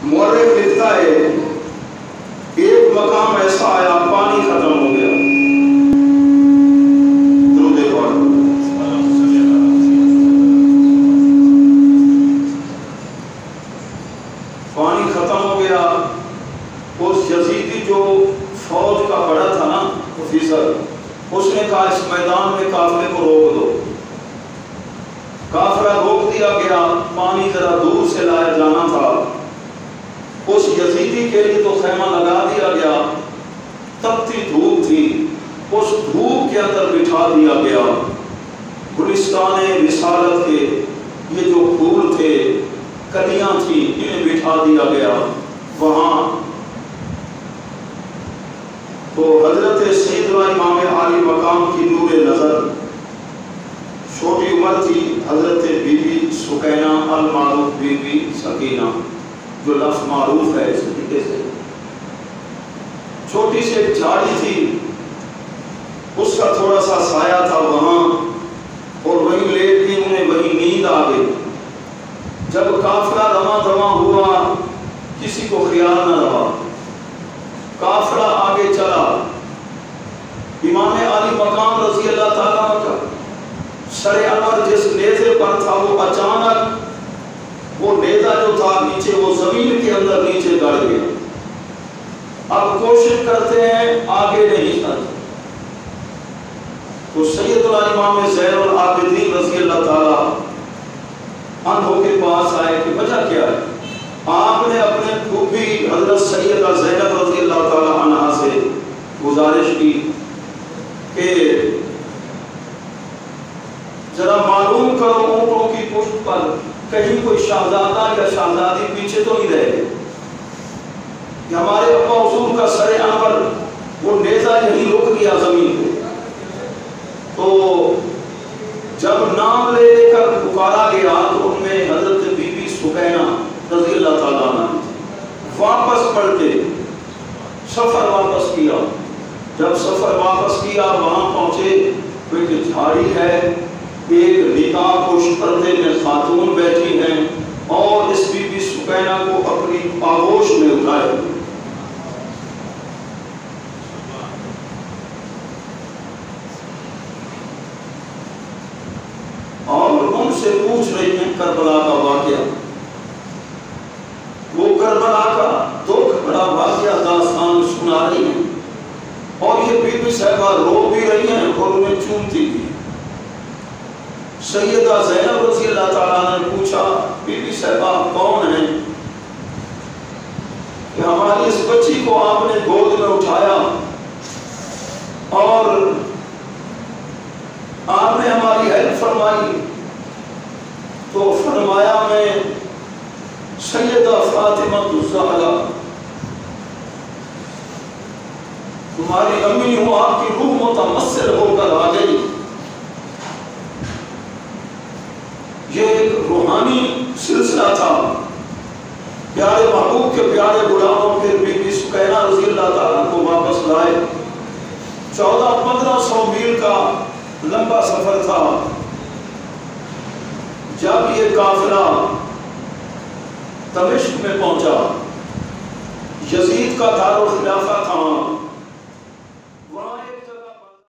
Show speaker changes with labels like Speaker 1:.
Speaker 1: مورخ لکھتا ہے ایک مقام ایسا آیا پانی ختم ہو گیا. پانی ختم ہو گیا. اس یزیدی جو فوج کا بڑا تھا نا آفیسر، اس نے کہا اس میدان میں قافلے کو روک دو. قافلہ روک دیا گیا. پانی ذرا دور سے لایا جانا تھا. اس یزیدی کے لیے تو خیمہ لگا دیا گیا. تپتی دھوپ تھی، اس دھوپ کے اندر بٹھا دیا گیا. گلستان رسالت کے یہ جو پھول تھے، کلیاں تھیں، انہیں بٹھا دیا گیا وہاں. تو حضرت سیدنا امام عالی مقام کی نور نظر، چھوٹی عمر تھی، حضرت بی بی سکینہ المعروف بی بی سکینہ، جو لفظ معروف ہے اس طریقے سے. چھوٹی سی ایک جھاڑی تھی، اس کا تھوڑا سا سایہ تھا وہاں، اور وہیں لیٹ کے انہیں وہیں نیند آ گئی. جب قافلہ رواں دواں ہوا، کسی کو خیال نہ رہا. قافلہ آگے چلا. امام عالی مقام رضی اللہ تعالیٰ کا سر انور جس نیزے پر تھا، وہ اچانک وہ نیزہ جو تھا نیچے، وہ زمین کے اندر نیچے گڑ گیا. اب کوشش کرتے ہیں آگے نہیں چلتے. تو سیدنا امام زین العابدین رضی اللہ تعالیٰ عنہ کے پاس آئے کہ وجہ کیا ہے؟ آپ نے اپنے پھوپھی حضرت سیدہ زینب رضی اللہ تعالیٰ عنہ سے گزارش کی کہ ذرا معلوم کرو اونٹوں کی پشت پر کہیں کوئی شہزادہ یا شہزادی پیچھے تو نہیں رہے کہ ہمارے ابا حضور کا سر انور وہ نیزہ یہیں رک گیا زمین پہ. تو جب نام لے لے کر پکارا گیا تو ان میں حضرت بی بی سکینہ رضی اللہ تعالیٰ عنہ واپس پلٹے، سفر واپس کیا. جب سفر واپس کیا وہاں پہنچے تو ایک جھاڑی ہے، ایک نکاح پوش پردے میں خاتون بیٹھی ہیں، اور اس بی بی سکینہ کو اپنی آغوش میں اٹھائے. اور ان سے پوچھ رہی ہیں کربلا کا واقعہ. وہ کربلا کا دکھ بڑا واقعہ داستان سنا رہی ہیں، اور یہ بی بی صاحبہ رو بھی رہی ہیں اور انہیں چومتی بھی. سیدہ زینب رضی اللہ تعالیٰ نے پوچھا بی بی صاحبہ کون ہیں؟ کہ ہماری اس بچی کو آپ نے گود میں اٹھایا اور آپ نے ہماری ہیلپ فرمائی. تو فرمایا میں سیدہ فاطمہ الزہرا تمہاری امی ہوں، آپ کی روح متمثل ہو کر آ گئی. یہ ایک روحانی سلسلہ تھا. پیارے محبوب کے پیارے غلاموں پھر بی بی سکینہ رضی اللہ تعالیٰ کو واپس لائے. 1400-1500 میل کا لمبا سفر تھا. جب یہ قافلہ دمشق میں پہنچا، یزید کا دارالخلافہ تھا.